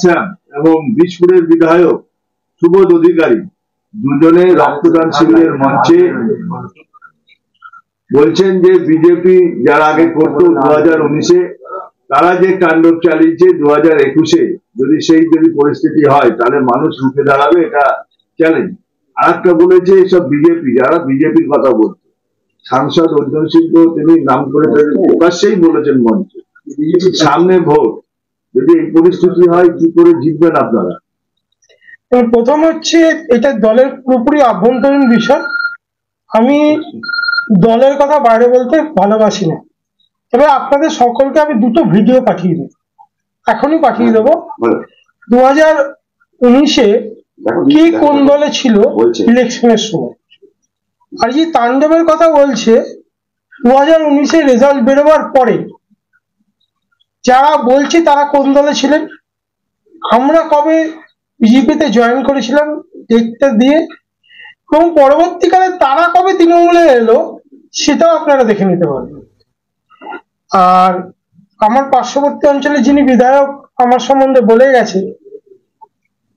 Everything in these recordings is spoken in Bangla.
শ্যাম এবং বিজপুরের বিধায়ক সুবোধ অধিকারী দুজনে রক্তদান শিবিরের মঞ্চে বলছেন যে বিজেপি যারা আগে করতো 2019-এ তারা যে তাণ্ডব চালিয়েছে 2021-এ যদি পরিস্থিতি হয় তাহলে মানুষ রুখে দাঁড়াবে, এটা চ্যালেঞ্জ। আর একটা বলেছে সব বিজেপি যারা বিজেপির কথা বলছে, সাংসদ অর্জুন সিংহ তিনি নাম করে প্রকাশ্যেই বলেছেন মঞ্চে সামনে ভোট, যদি এই পরিস্থিতি হয় কি করে জিতবেন আপনারা? প্রথম হচ্ছে এটা দলের পুরোপুরি আভ্যন্তরীণ বিষয়। আমি দলের কথা বাইরে বলতে ভালোবাসি না। তবে আপনাদের সকলকে আমি দুটো ভিডিও পাঠিয়ে দেবো, এখনই পাঠিয়ে দেবো। 2019-এ কে কোন দলে ছিল ইলেকশনের সময়, আর যে তাণ্ডবের কথা বলছে 2019-এ রেজাল্ট বেরোবার পরে যারা বলছে তারা কোন দলে ছিলেন, আমরা কবে বিজেপিতে জয়েন করেছিলাম ডেটটা দিয়ে, এবং পরবর্তীকালে তারা কবে তৃণমূলে এলো সেটাও আপনারা দেখে নিতে পারবেন। আর আমার পার্শ্ববর্তী অঞ্চলে যিনি বিধায়ক আমার সম্বন্ধে বলে গেছে,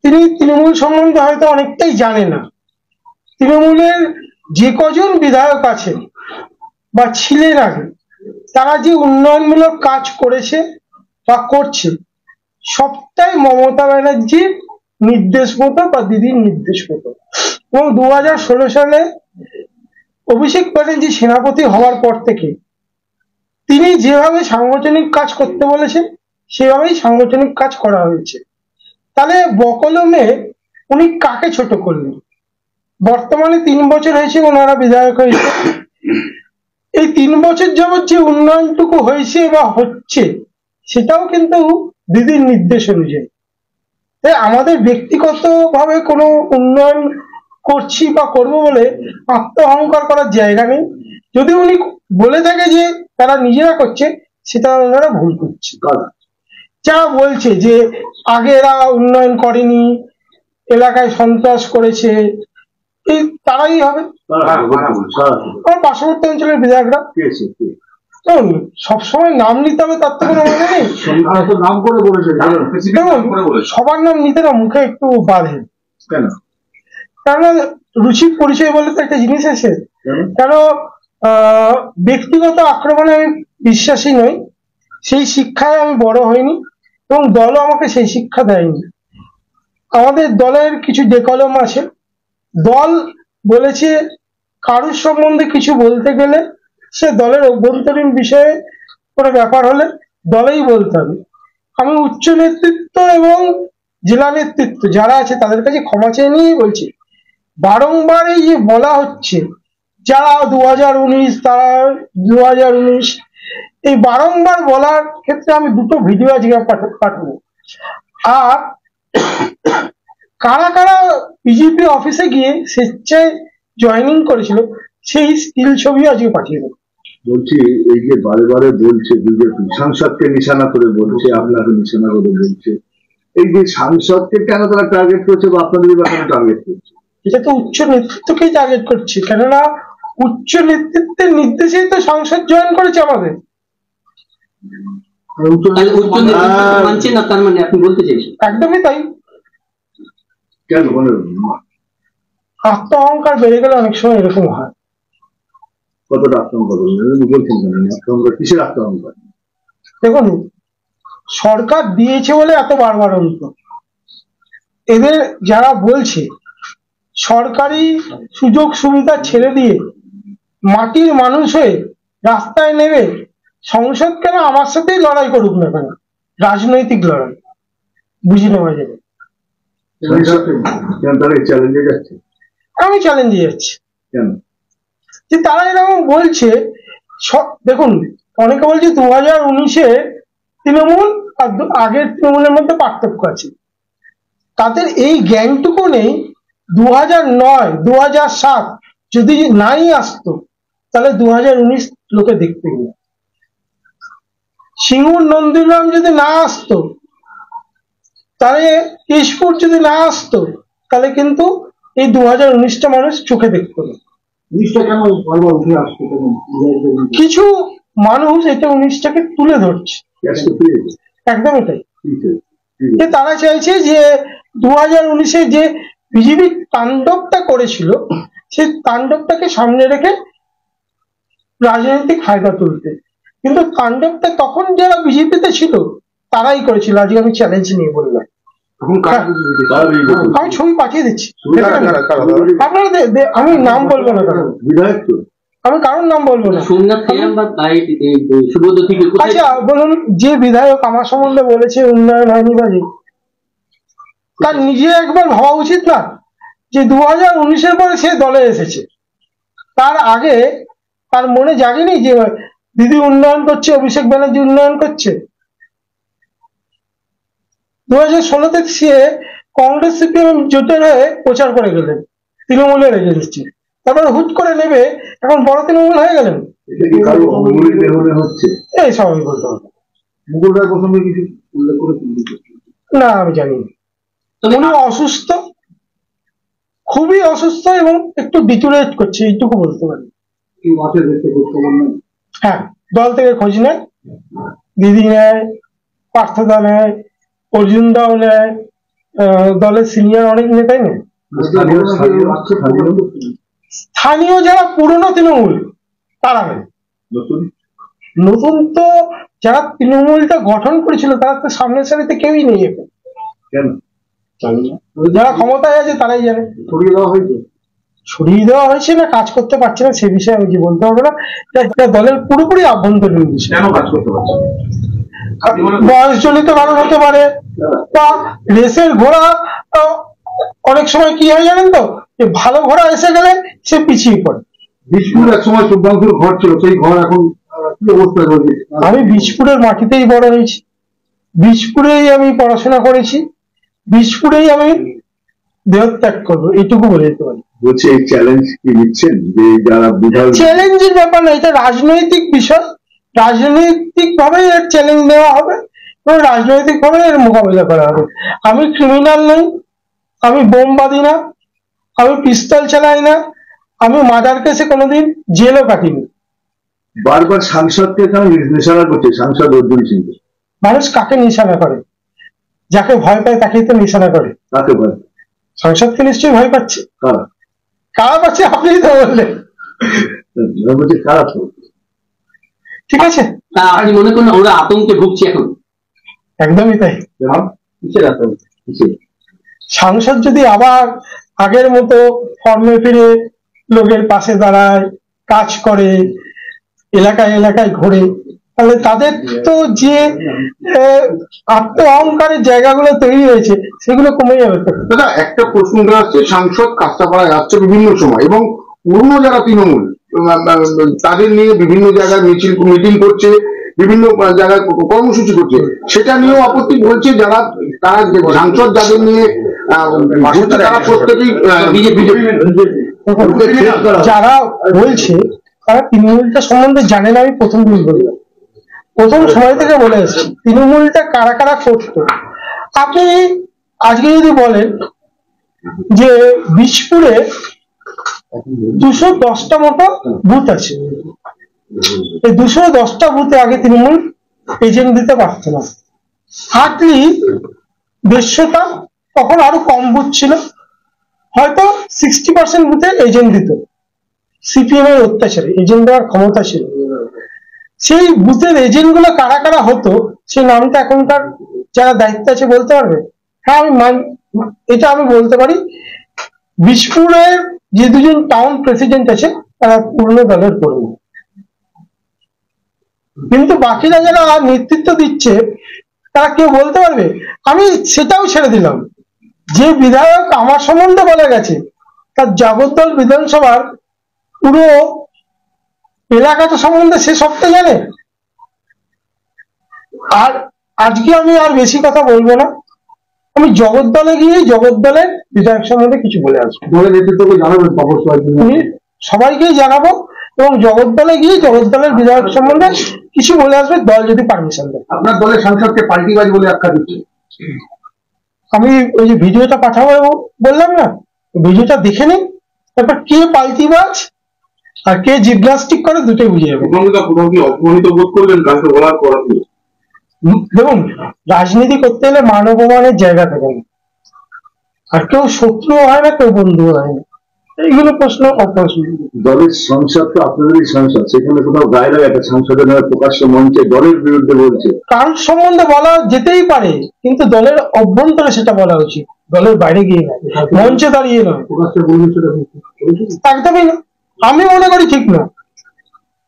তিনি তৃণমূল সম্বন্ধে হয়তো অনেকটাই জানে না। তৃণমূলের যে কজন বিধায়ক আছেন বা ছিলেন আগে, তারা যে উন্নয়নমূলক কাজ করেছে বা করছে সবটাই মমতা ব্যানার্জির নির্দেশ মতো বা দিদির নির্দেশ মতো। এবং 2016 সালে অভিষেক ব্যানার্জি সেনাপতি হওয়ার পর থেকে তিনি যেভাবে সাংগঠনিক কাজ করতে বলেছেন সেভাবেই সাংগঠনিক কাজ করা হয়েছে। তাহলে বকলমে উনি কাকে ছোট করলেন? বর্তমানে 3 বছর হয়েছে ওনারা বিধায়ক হয়েছে, এই 3 বছর যাবৎ যে উন্নয়নটুকু হয়েছে বা হচ্ছে সেটাও কিন্তু দিদির নির্দেশ অনুযায়ী। তাই আমাদের ব্যক্তিগত ভাবে কোনো উন্নয়ন করছি বা করবো বলে আত্ম অহংকার করার জায়গা নেই। যদি উনি বলে থাকে যে তারা নিজেরা করছে, সেটা ওনারা ভুল করছে। যারা বলছে যে আগে এরা উন্নয়ন করেনি, এলাকায় সন্ত্রাস করেছে, এই তারাই হবে। আমার পার্শ্ববর্তী অঞ্চলের বিধায়করা সবসময় নাম নিতে হবে তার তো কোনো মানে নেই। সবার নাম নিতে না মুখে একটু বাধে, কেন রুচি পরিচয় বলে তো একটা জিনিস আছে। কেন ব্যক্তিগত আক্রমণে আমি বিশ্বাসী নই, সেই শিক্ষায় আমি বড় হইনি এবং দলও আমাকে সেই শিক্ষা দেয়নি। আমাদের দলের কিছু ডেকলম আছে, দল বলেছে কারুর সম্বন্ধে কিছু বলতে গেলে সে দলের অভ্যন্তরীণ বিষয়ে কোনো ব্যাপার হলে দলেই বলতে হবে। আমি উচ্চ নেতৃত্ব এবং জেলা নেতৃত্ব যারা আছে তাদের কাছে ক্ষমা চেয়ে নিয়েই বলছি, বারংবার এই যে বলা হচ্ছে যারা 2019 তারা 2019, এই বারংবার বলার ক্ষেত্রে আমি দুটো ভিডিও আজকে পাঠাবো। আর কারা কারা বিজেপি অফিসে গিয়ে স্বেচ্ছায় জয়েনিং করেছিল সেই স্টিল ছবিও আজকে পাঠিয়ে দেবো। বলছি এই যে বারে বারে বলছে বিজেপি সাংসদকে নিশানা করে বলছে, আপনাকে নিশানা করে বলছে, এই যে সাংসদকে কেন তারা টার্গেট করছে বা আপনাদের কেন টার্গেট করছে? এটা তো উচ্চ নেতৃত্বকেই টার্গেট করছে, কেননা উচ্চ নেতৃত্বের নির্দেশেই তো সংসদ জয়েন করেছে আমাদের। একদমই তাই। কেন আত্ম অহংকার বেড়ে গেলে অনেক সময় এরকম হয়। কতটা আত্মহংকার বলছেন? আত্মহংকার কিসের আত্মহংকার? দেখুন, সরকার দিয়েছে বলে এত বাড়বাড়ন্ত। এদের যারা বলছে সরকারি সুযোগ সুবিধা ছেড়ে দিয়ে মাটির মানুষ হয়ে রাস্তায় নেমে সংসদ কেন আমার সাথেই লড়াই করুক না কেন, রাজনৈতিক লড়াই বুঝে নেওয়া যাবে। আমি চ্যালেঞ্জে যাচ্ছি যে তারা এরকম বলছে। দেখুন, অনেকে বলছে 2019-এ তৃণমূল আর আগের তৃণমূলের মধ্যে পার্থক্য আছে, তাদের এই জ্ঞানটুকু নেই। 2009, 2007 যদি নাই আসতো তাহলে 2019 লোকে দেখতে গেল। সিঙ্গুর নন্দীগ্রাম যদি না আসতো, তাহলে কেশপুর যদি না আসতো, তাহলে কিন্তু এই 2019টা মানুষ চোখে দেখতো না। কিছু মানুষ এটা 19টাকে তুলে ধরছে, একদমই তাই। যে তারা চাইছে যে 2019-এ যে বিজেপি তাণ্ডবটা করেছিল সেই তাণ্ডবটাকে সামনে রেখে রাজনৈতিক ফায়দা তুলতে। কিন্তু তাণ্ডবটা তখন যারা বিজেপিতে ছিল তারাই করেছিল। আজকে আমি চ্যালেঞ্জ নিয়ে বললাম, আমি ছবি পাঠিয়ে দিচ্ছি আপনারা, আমি নাম বলবো না, কারণ আমি কারোর নাম বলবো না। আচ্ছা বলুন, যে বিধায়ক আমার সম্বন্ধে বলেছে উন্নয়ন হয়নি বাজে, তার নিজে একবার ভাবা উচিত না যে 2019-এর পরে সে দলে এসেছে, তার আগে তার মনে জাগেনি যে দিদি উন্নয়ন করছে, অভিষেক ব্যানার্জি উন্নয়ন করছে। 2016-তে সে কংগ্রেস সিপিএম জোটের হয়ে প্রচার করে গেলেন, তৃণমূলের এগেন্সটে, তারপরে হুট করে নেবে এখন বড় তৃণমূল হয়ে গেলেন। এই স্বাভাবিক বলতে হবে না, আমি জানি উনি অসুস্থ, খুবই অসুস্থ এবং একটু ডিটোরেট করছে, এইটুকু বলতে পারি। হ্যাঁ, দল থেকে খোঁজ নেয়, দিদি নেয়, পার্থদা নেয়, অর্জুন দাও নেয়, দলের সিনিয়র অনেক নেতাই নেয়। স্থানীয় যারা পুরনো তৃণমূল তারা নেয়, নতুন তো যারা তৃণমূলটা গঠন করেছিল তারা তো সামনের সারিতে কেউই নেই এখন। যারা ক্ষমতায় আছে তারাই জানে। ছড়িয়ে দেওয়া হয়েছে না কাজ করতে পারছে না সে বিষয়ে আমি কি বলতে পারবো না। দলের পুরোপুরি আভ্যন্তরীণ বিষয়, বয়সজনিত কারণ হতে পারে, বা রেসের ঘোড়া অনেক সময় কি হয় জানেন তো, যে ভালো ঘোড়া এসে গেলে সে পিছিয়ে পড়ে। বিশপুর এক সময় শুভ্রাংশুর ঘর ছিল, সেই ঘর এখন কি অবস্থা রয়েছে? আমি বিশপুরের মাটিতেই বড় হয়েছি, বিশপুরেই আমি পড়াশোনা করেছি, বিশপুরেই আমি দেহত্যাগ করবো, এইটুকু বলে দিতে পারি। বলছে এই চ্যালেঞ্জ কি নিচ্ছেন যে যারা চ্যালেঞ্জের ব্যাপার না, এটা রাজনৈতিক বিষয়, রাজনৈতিক ভাবে এর চ্যালেঞ্জ নেওয়া হবে এবং রাজনৈতিক ভাবে এর মোকাবিলা করা হবে। আমি ক্রিমিনাল নই, আমি বোম বাঁধি না, আমি পিস্তল চালাই না, আমি মার্ডার কেসে কোনোদিন জেলও কাটিনি। বারবার সাংসদকে কেন নিশানা করছে সাংসদ অর্জুন সিং? মানুষ কাকে নিশানা করে? যাকে ভয় পায় তাকেই তো নিশানা করে। কাকে ভয়? সংসদকে নিশ্চয়ই ভয় পাচ্ছে। কারা পাচ্ছে আপনি তো বললেন। ঠিক আছে, আপনি মনে করেন ওরা আতঙ্কে ভুগছে এখন? একদমই তাই। সাংসদ যদি আবার আগের মতো ফর্মে ফিরে লোকের পাশে দাঁড়ায়, কাজ করে, এলাকায় এলাকায় ঘোরে, তাহলে তাদের তো যে আত্ম অহংকারের জায়গাগুলো তৈরি হয়েছে সেগুলো কমে যাবে। দাদা একটা প্রশ্ন আসছে, সাংসদ কাস্টাপাড়ায় যাচ্ছে বিভিন্ন সময় এবং পুরনো যারা তৃণমূল তাদের নিয়ে বিভিন্ন জায়গায় মিটিং করছে, বিভিন্ন জায়গায় কর্মসূচি করছে, সেটা নিয়েও আপত্তি বলছে যারা তারা সাংসদ যাদের নিয়ে তারা প্রত্যেকেই যারা বলছে তারা তৃণমূলটা সম্বন্ধে জানে না। আমি প্রথম দিন বললাম, প্রথম সময় থেকে বলে এসেছি তৃণমূলটা কারা কারা করতো। আপনি আজকে যদি বলেন যে বিশপুরে 210টা মতো বুথ আছে, এই 210টা বুথে আগে তৃণমূল এজেন্ট দিতে পারতো না, হার্ডলি 150টা, তখন আরো কম বুথ ছিল, হয়তো 60% বুথে এজেন্ট দিত। সিপিএম এর অত্যাচারে এজেন্ট দেওয়ার ক্ষমতা ছিল। সেই বুথের এজেন্ট গুলো কারা কারা হতো সেই নামটা এখনকার যারা দায়িত্ব আছে বলতে পারবে? হ্যাঁ, এটা আমি বলতে পারি। বিশপুরের যে দুজন টাউন প্রেসিডেন্ট আছে তারা পুরনো দলের কর্মী, কিন্তু বাকিরা যারা নেতৃত্ব দিচ্ছে তারা কেউ বলতে পারবে? আমি সেটাও ছেড়ে দিলাম, যে বিধায়ক আমার সম্বন্ধে বলে গেছে তার জগদ্দল বিধানসভার পুরো এলাকাটা সম্বন্ধে সে সবটা জানে। আর আজকে আমি আর বেশি কথা বলবো না, আমি জগদ্দলে গিয়ে জগদ্দলের বিধায়ক সম্বন্ধে কিছু বলে আসবো। সবাইকেই জানাবো এবং জগদ্দলে গিয়ে জগদ্দলের বিধায়ক সম্বন্ধে কিছু বলে আসবে, দল যদি পারমিশন দেয়। আপনার দলের সাংসদকে পাল্টিবাজ বলে আখ্যা দিচ্ছে। আমি ওই যে ভিডিওটা পাঠাবো বললাম না, ভিডিওটা দেখে নিন, তারপর কে পাল্টিবাজ আর কে জিমন্যাস্টিক করে দুটোই বুঝে যাবে। অপমানিত বোধ করলেন কালকে বলার পর? দেখুন, রাজনীতি করতে হলে মান অপমানের জায়গা থাকে না, আর কেউ শত্রু হয় না, কেউ বন্ধু হয় না, এইগুলো প্রশ্ন অপ্রশ্ন। দলের সংসদ তো আপনাদেরই সংসদ, সেখানে কোথাও গায়ে লাগে একটা সাংসদের নামে প্রকাশ্য মঞ্চে দলের বিরুদ্ধে বলছে? কারোর সম্বন্ধে বলা যেতেই পারে, কিন্তু দলের অভ্যন্তরে সেটা বলা উচিত, দলের বাইরে গিয়ে নয়, মঞ্চে দাঁড়িয়ে নয়। একদমই না, আমি মনে করি ঠিক না।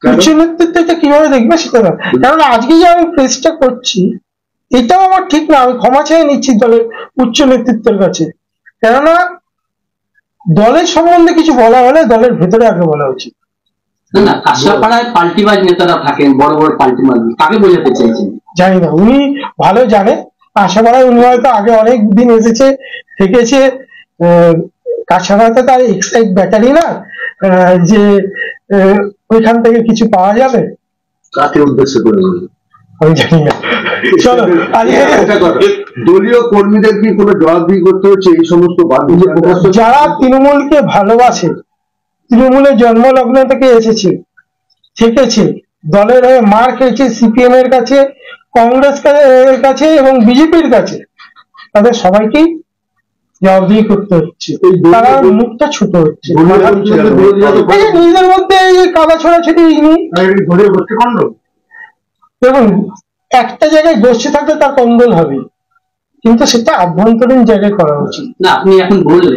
উচ্চ নেতৃত্ব এটা কিভাবে দেখবে সেটা না, কারণ আজকে যে আমি প্রেসটা করছি এটাও আমার ঠিক না, আমি ক্ষমা চেয়ে নিচ্ছি দলের উচ্চ নেতৃত্বের কাছে। কেননা দলের সম্বন্ধে কিছু বলা হলে দলের ভেতরে আগে বলা উচিত। না না, কাঁচরাপাড়ায় পাল্টিবাজ নেতারা থাকেন, বড় বড় পাল্টিবাজ, কাকে বোঝাতে চাইছেন? জানি না, উনি ভালো জানে। কাঁচাপাড়ায় উনি হয়তো আগে অনেক দিন এসেছে থেকেছে। কাঁচাপাড়াতে তার এক্সাইট ব্যাটারি না যে ওইখান থেকে কিছু পাওয়া যাবে। কাকে উদ্দেশ্য করে বলবো আমি জানি না। চলো, দলীয় কর্মীদের কি কোনো জবাবদিহি করতে হচ্ছে এই সমস্ত যারা তৃণমূলকে ভালোবাসে, তৃণমূলের জন্মলগ্ন থেকে এসেছে, থেকেছে, দলের হয়ে মার খেয়েছে সিপিএম এর কাছে, কংগ্রেস এর কাছে এবং বিজেপির কাছে, তাদের সবাইকেই জবাবদিহি করতে হচ্ছে। তারা মুখটা ছোট হচ্ছে, নিজেদের মধ্যে কাদা ছড়াছড়ি। দেখুন, একটা জায়গায় গোষ্ঠী থাকলে তার কন্দল হবে, কিন্তু সেটা আভ্যন্তরীণ জায়গায় করা উচিত। না, আপনি এখন বললেন